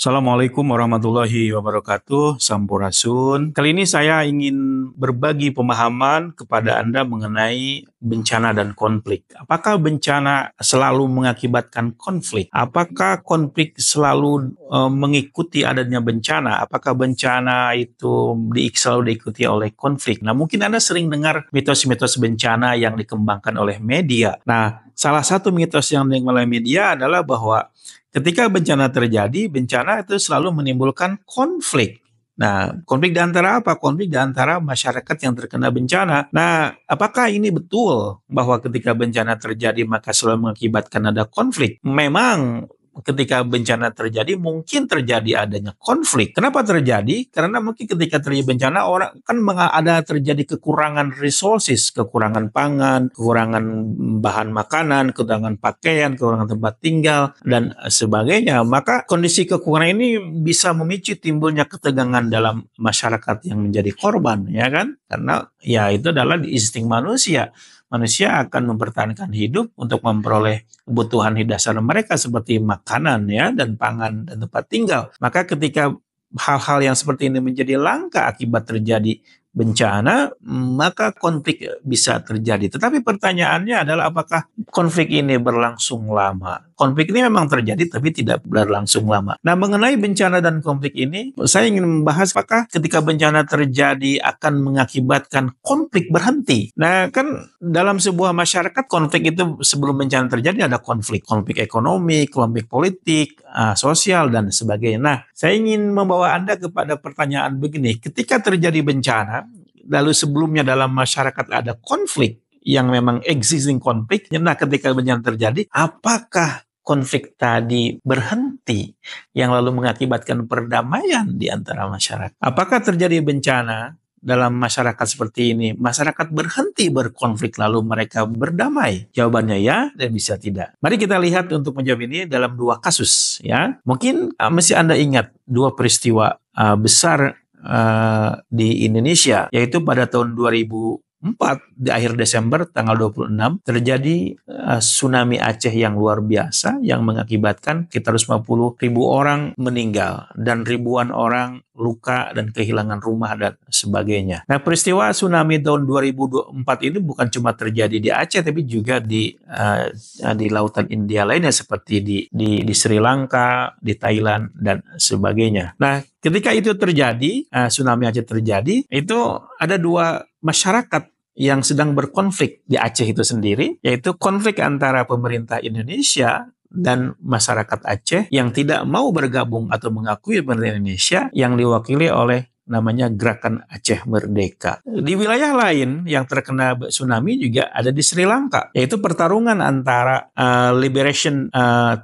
Assalamualaikum warahmatullahi wabarakatuh, Sampurasun. Kali ini saya ingin berbagi pemahaman kepada Anda mengenai bencana dan konflik. Apakah bencana selalu mengakibatkan konflik? Apakah konflik selalu mengikuti adanya bencana? Apakah bencana itu selalu diikuti oleh konflik? Nah, mungkin Anda sering dengar mitos-mitos bencana yang dikembangkan oleh media. Nah, salah satu mitos yang dikembangkan oleh media adalah bahwa ketika bencana terjadi, bencana itu selalu menimbulkan konflik. Nah, konflik di antara apa? Konflik di antara masyarakat yang terkena bencana. Nah, apakah ini betul bahwa ketika bencana terjadi maka selalu mengakibatkan ada konflik? Memang ketika bencana terjadi mungkin terjadi adanya konflik. Kenapa terjadi? Karena mungkin ketika terjadi bencana orang kan ada terjadi kekurangan resources, kekurangan pangan, kekurangan bahan makanan, kekurangan pakaian, kekurangan tempat tinggal dan sebagainya. Maka kondisi kekurangan ini bisa memicu timbulnya ketegangan dalam masyarakat yang menjadi korban, ya kan? Karena ya itu adalah insting manusia. Manusia akan mempertahankan hidup untuk memperoleh kebutuhan dasar mereka seperti makanan ya dan pangan dan tempat tinggal. Maka ketika hal-hal yang seperti ini menjadi langka akibat terjadi bencana, maka konflik bisa terjadi. Tetapi pertanyaannya adalah apakah konflik ini berlangsung lama? Konflik ini memang terjadi tapi tidak berlangsung lama. Nah, mengenai bencana dan konflik ini, saya ingin membahas apakah ketika bencana terjadi akan mengakibatkan konflik berhenti. Nah, kan dalam sebuah masyarakat konflik itu sebelum bencana terjadi ada konflik ekonomi, konflik politik, sosial dan sebagainya. Nah, saya ingin membawa Anda kepada pertanyaan begini, ketika terjadi bencana, lalu sebelumnya dalam masyarakat ada konflik yang memang existing konflik, nah ketika bencana terjadi, apakah konflik tadi berhenti yang lalu mengakibatkan perdamaian di antara masyarakat? Apakah terjadi bencana dalam masyarakat seperti ini, masyarakat berhenti berkonflik lalu mereka berdamai? Jawabannya ya dan bisa tidak. Mari kita lihat untuk menjawab ini dalam dua kasus ya. Mungkin mesti Anda ingat dua peristiwa besar di Indonesia, yaitu pada tahun 2004 di akhir Desember tanggal 26 terjadi tsunami Aceh yang luar biasa yang mengakibatkan sekitar 50.000 orang meninggal dan ribuan orang luka dan kehilangan rumah dan sebagainya. Nah, peristiwa tsunami tahun 2004 ini bukan cuma terjadi di Aceh tapi juga di lautan India lainnya seperti di Sri Lanka, di Thailand dan sebagainya. Nah, ketika itu terjadi, tsunami Aceh terjadi, itu ada dua masyarakat yang sedang berkonflik di Aceh itu sendiri, yaitu konflik antara pemerintah Indonesia dan masyarakat Aceh yang tidak mau bergabung atau mengakui pemerintah Indonesia yang diwakili oleh namanya Gerakan Aceh Merdeka. Di wilayah lain yang terkena tsunami juga ada di Sri Lanka, yaitu pertarungan antara Liberation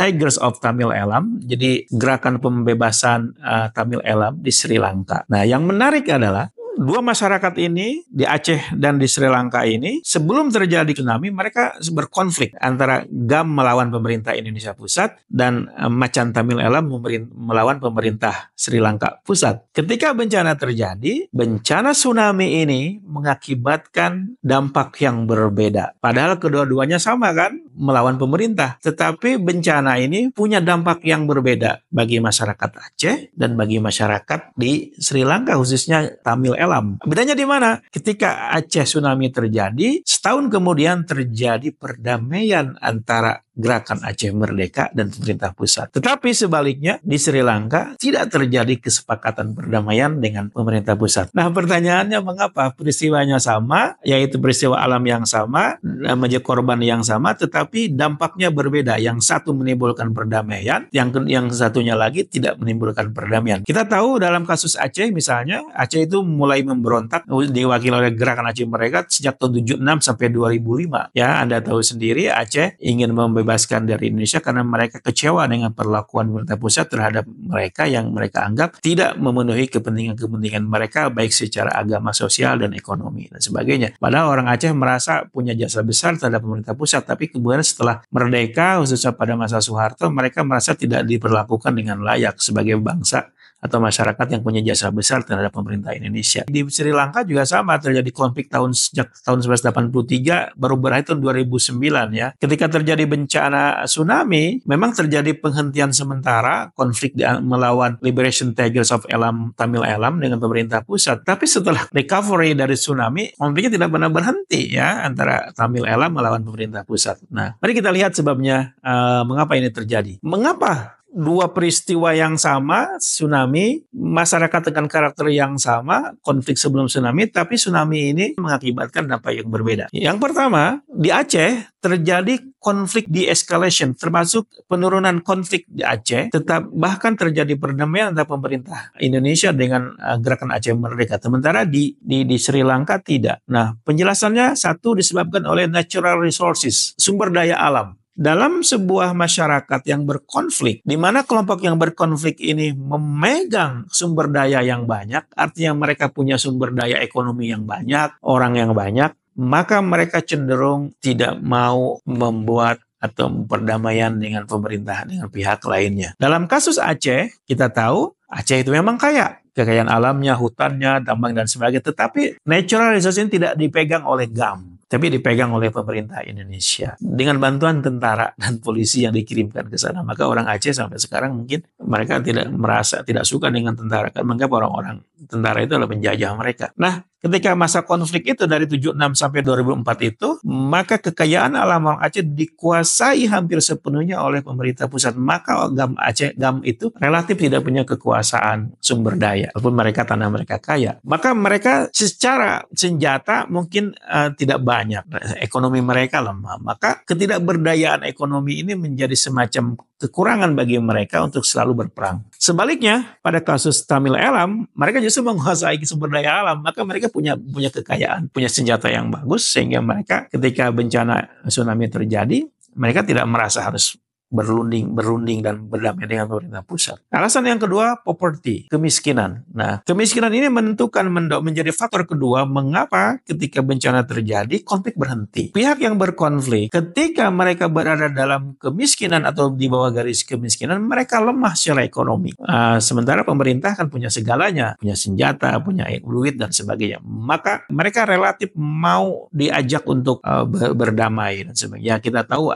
Tigers of Tamil Eelam, jadi gerakan pembebasan Tamil Eelam di Sri Lanka. Nah, yang menarik adalah dua masyarakat ini di Aceh dan di Sri Lanka ini sebelum terjadi tsunami mereka berkonflik antara GAM melawan pemerintah Indonesia Pusat dan Macan Tamil Eelam melawan pemerintah Sri Lanka Pusat. Ketika bencana terjadi, bencana tsunami ini mengakibatkan dampak yang berbeda. Padahal kedua-duanya sama kan, melawan pemerintah. Tetapi bencana ini punya dampak yang berbeda bagi masyarakat Aceh dan bagi masyarakat di Sri Lanka khususnya Tamil Eelam. Bedanya di mana? Ketika Aceh tsunami terjadi, setahun kemudian terjadi perdamaian antara Gerakan Aceh Merdeka dan pemerintah pusat. Tetapi sebaliknya di Sri Lanka tidak terjadi kesepakatan perdamaian dengan pemerintah pusat. Nah, pertanyaannya mengapa peristiwanya sama, yaitu peristiwa alam yang sama, menjadi korban yang sama, tetapi dampaknya berbeda. Yang satu menimbulkan perdamaian, yang satunya lagi tidak menimbulkan perdamaian. Kita tahu dalam kasus Aceh misalnya, Aceh itu mulai memberontak diwakili oleh Gerakan Aceh Merdeka sejak tahun 76 sampai 2005. Ya, Anda tahu sendiri Aceh ingin membebaskan dari Indonesia karena mereka kecewa dengan perlakuan pemerintah pusat terhadap mereka yang mereka anggap tidak memenuhi kepentingan-kepentingan mereka baik secara agama, sosial, dan ekonomi dan sebagainya. Padahal orang Aceh merasa punya jasa besar terhadap pemerintah pusat, tapi kemudian setelah merdeka khususnya pada masa Soeharto mereka merasa tidak diperlakukan dengan layak sebagai bangsa atau masyarakat yang punya jasa besar terhadap pemerintah Indonesia. Di Sri Lanka juga sama, terjadi konflik sejak tahun 1983, baru berakhir tahun 2009 ya. Ketika terjadi bencana tsunami, memang terjadi penghentian sementara konflik melawan Liberation Tigers of Elam, Tamil Elam dengan pemerintah pusat. Tapi setelah recovery dari tsunami, konfliknya tidak pernah berhenti ya antara Tamil Elam melawan pemerintah pusat. Nah, mari kita lihat sebabnya mengapa ini terjadi. Mengapa dua peristiwa yang sama, tsunami, masyarakat dengan karakter yang sama, konflik sebelum tsunami, tapi tsunami ini mengakibatkan dampak yang berbeda. Yang pertama, di Aceh terjadi konflik de-escalation, termasuk penurunan konflik di Aceh, bahkan terjadi perdamaian antara pemerintah Indonesia dengan gerakan Aceh Merdeka. Sementara di Sri Lanka tidak. Nah, penjelasannya satu disebabkan oleh natural resources, sumber daya alam. Dalam sebuah masyarakat yang berkonflik, di mana kelompok yang berkonflik ini memegang sumber daya yang banyak, artinya mereka punya sumber daya ekonomi yang banyak, orang yang banyak, maka mereka cenderung tidak mau membuat atau perdamaian dengan pemerintah, dengan pihak lainnya. Dalam kasus Aceh, kita tahu Aceh itu memang kaya. Kekayaan alamnya, hutannya, tambang, dan sebagainya. Tetapi natural resources ini tidak dipegang oleh GAM, tapi dipegang oleh pemerintah Indonesia. Dengan bantuan tentara dan polisi yang dikirimkan ke sana. Maka orang Aceh sampai sekarang mungkin mereka tidak suka dengan tentara. Karena menganggap orang-orang tentara itu adalah penjajah mereka. Nah, ketika masa konflik itu dari 76 sampai 2004 itu, maka kekayaan alam orang Aceh dikuasai hampir sepenuhnya oleh pemerintah pusat. Maka GAM itu relatif tidak punya kekuasaan sumber daya, walaupun tanah mereka kaya. Maka mereka secara senjata mungkin tidak banyak. Ekonomi mereka lemah. Maka ketidakberdayaan ekonomi ini menjadi semacam kekurangan bagi mereka untuk selalu berperang. Sebaliknya, pada kasus Tamil Elam, mereka justru menguasai sumber daya alam, maka mereka punya kekayaan, punya senjata yang bagus, sehingga mereka ketika bencana tsunami terjadi, mereka tidak merasa harus berunding dan berdamai dengan pemerintah pusat. Alasan yang kedua, poverty, kemiskinan. Nah, kemiskinan ini menjadi faktor kedua mengapa ketika bencana terjadi, konflik berhenti. Pihak yang berkonflik, ketika mereka berada dalam kemiskinan atau di bawah garis kemiskinan, mereka lemah secara ekonomi. Sementara pemerintah kan punya segalanya, punya senjata, punya duit, dan sebagainya. Maka mereka relatif mau diajak untuk berdamai dan sebagainya. Kita tahu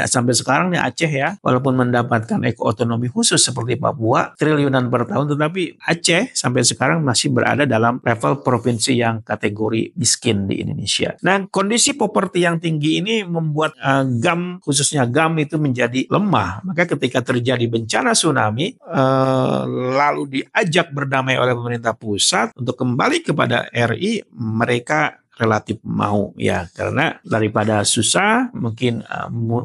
sampai sekarang nih Aceh ya, walaupun mendapatkan otonomi khusus seperti Papua, triliunan per tahun, tetapi Aceh sampai sekarang masih berada dalam level provinsi yang kategori miskin di Indonesia. Nah, kondisi poverty yang tinggi ini membuat GAM, khususnya GAM itu menjadi lemah. Maka ketika terjadi bencana tsunami, lalu diajak berdamai oleh pemerintah pusat untuk kembali kepada RI, mereka relatif mau ya, karena daripada susah, mungkin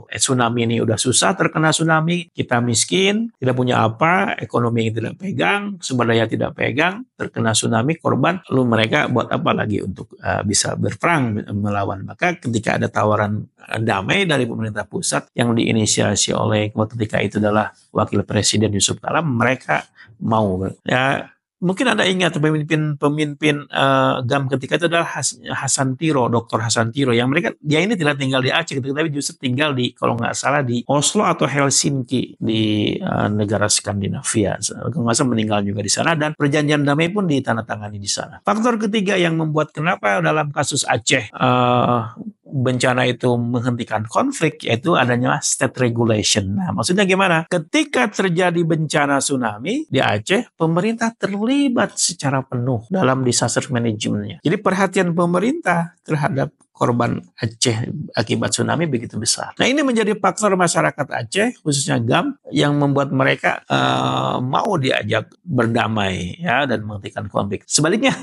tsunami ini udah susah, terkena tsunami, kita miskin, tidak punya apa, ekonomi tidak pegang, sumber daya tidak pegang, terkena tsunami, korban, lalu mereka buat apa lagi untuk bisa berperang melawan. Maka ketika ada tawaran damai dari pemerintah pusat yang diinisiasi oleh ketika itu adalah Wakil Presiden Yusuf Kala, mereka mau ya. Mungkin Anda ingat pemimpin GAM ketika itu adalah Hasan Tiro, Dr. Hasan Tiro, yang dia ini tidak tinggal di Aceh, tapi justru tinggal kalau nggak salah di Oslo atau Helsinki di negara Skandinavia. Kalau nggak salah meninggal juga di sana, dan perjanjian damai pun ditandatangani di sana. Faktor ketiga yang membuat kenapa dalam kasus Aceh bencana itu menghentikan konflik, yaitu adanya state regulation. Nah, maksudnya gimana? Ketika terjadi bencana tsunami di Aceh, pemerintah terlibat secara penuh dalam disaster management-nya. Jadi perhatian pemerintah terhadap korban Aceh akibat tsunami begitu besar. Nah, ini menjadi faktor masyarakat Aceh, khususnya GAM, yang membuat mereka mau diajak berdamai ya, dan menghentikan konflik. Sebaliknya,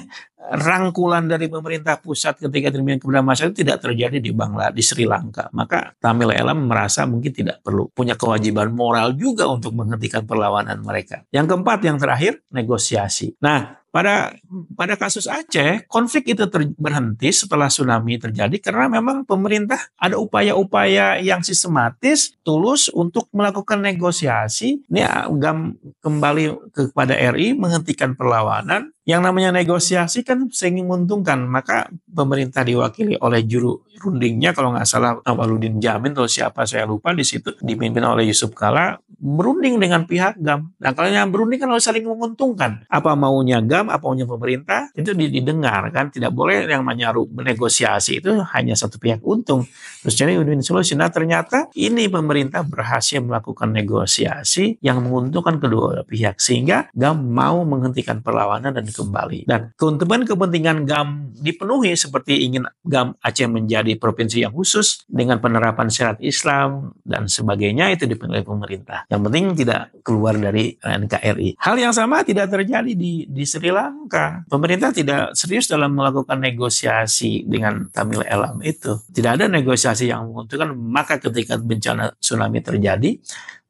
rangkulan dari pemerintah pusat ketika terjadi kepada masyarakat tidak terjadi di Sri Lanka. Maka Tamil Elam merasa mungkin tidak perlu punya kewajiban moral juga untuk menghentikan perlawanan mereka. Yang keempat, yang terakhir, negosiasi. Nah, pada kasus Aceh, konflik itu berhenti setelah tsunami terjadi karena memang pemerintah ada upaya-upaya yang sistematis, tulus untuk melakukan negosiasi. Ini GAM kembali kepada RI, menghentikan perlawanan, Yang namanya negosiasi kan sering menguntungkan, maka pemerintah diwakili oleh juru rundingnya kalau nggak salah Awaludin Jamin atau siapa saya lupa, di situ dipimpin oleh Yusuf Kala, berunding dengan pihak GAM. Nah kalau yang berunding kan harus saling menguntungkan. Apa maunya GAM, apa maunya pemerintah, itu didengar kan. Tidak boleh yang namanya negosiasi itu hanya satu pihak untung. Terus jadi win-win solution. Nah ternyata ini pemerintah berhasil melakukan negosiasi yang menguntungkan kedua pihak, sehingga GAM mau menghentikan perlawanan dan kembali. Dan keuntungan kepentingan GAM dipenuhi, seperti ingin GAM Aceh menjadi provinsi yang khusus dengan penerapan syariat Islam dan sebagainya, itu dipenuhi pemerintah. Yang penting tidak keluar dari NKRI. Hal yang sama tidak terjadi di Sri Lanka. Pemerintah tidak serius dalam melakukan negosiasi dengan Tamil Elam itu. Tidak ada negosiasi yang menguntungkan, maka ketika bencana tsunami terjadi,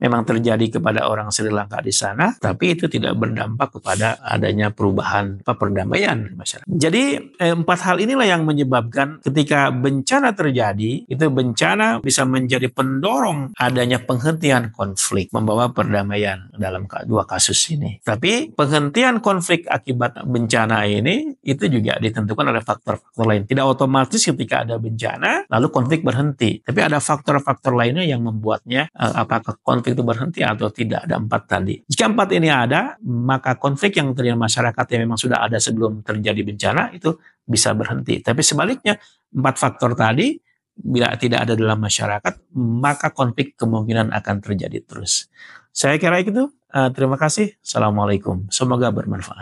memang terjadi kepada orang Sri Lanka di sana, tapi itu tidak berdampak kepada adanya perubahan perdamaian di masyarakat. Jadi 4 hal inilah yang menyebabkan ketika bencana terjadi, itu bencana bisa menjadi pendorong adanya penghentian konflik, membawa perdamaian dalam 2 kasus ini. Tapi penghentian konflik akibat bencana ini itu juga ditentukan oleh faktor-faktor lain. Tidak otomatis ketika ada bencana lalu konflik berhenti, tapi ada faktor-faktor lainnya yang membuatnya apakah konflik itu berhenti atau tidak. Ada 4 tadi. Jika 4 ini ada, maka konflik yang terjadi masyarakat yang memang sudah ada sebelum terjadi bencana itu bisa berhenti. Tapi sebaliknya, 4 faktor tadi bila tidak ada dalam masyarakat, maka konflik kemungkinan akan terjadi terus. Saya kira itu. Terima kasih. Assalamualaikum. Semoga bermanfaat.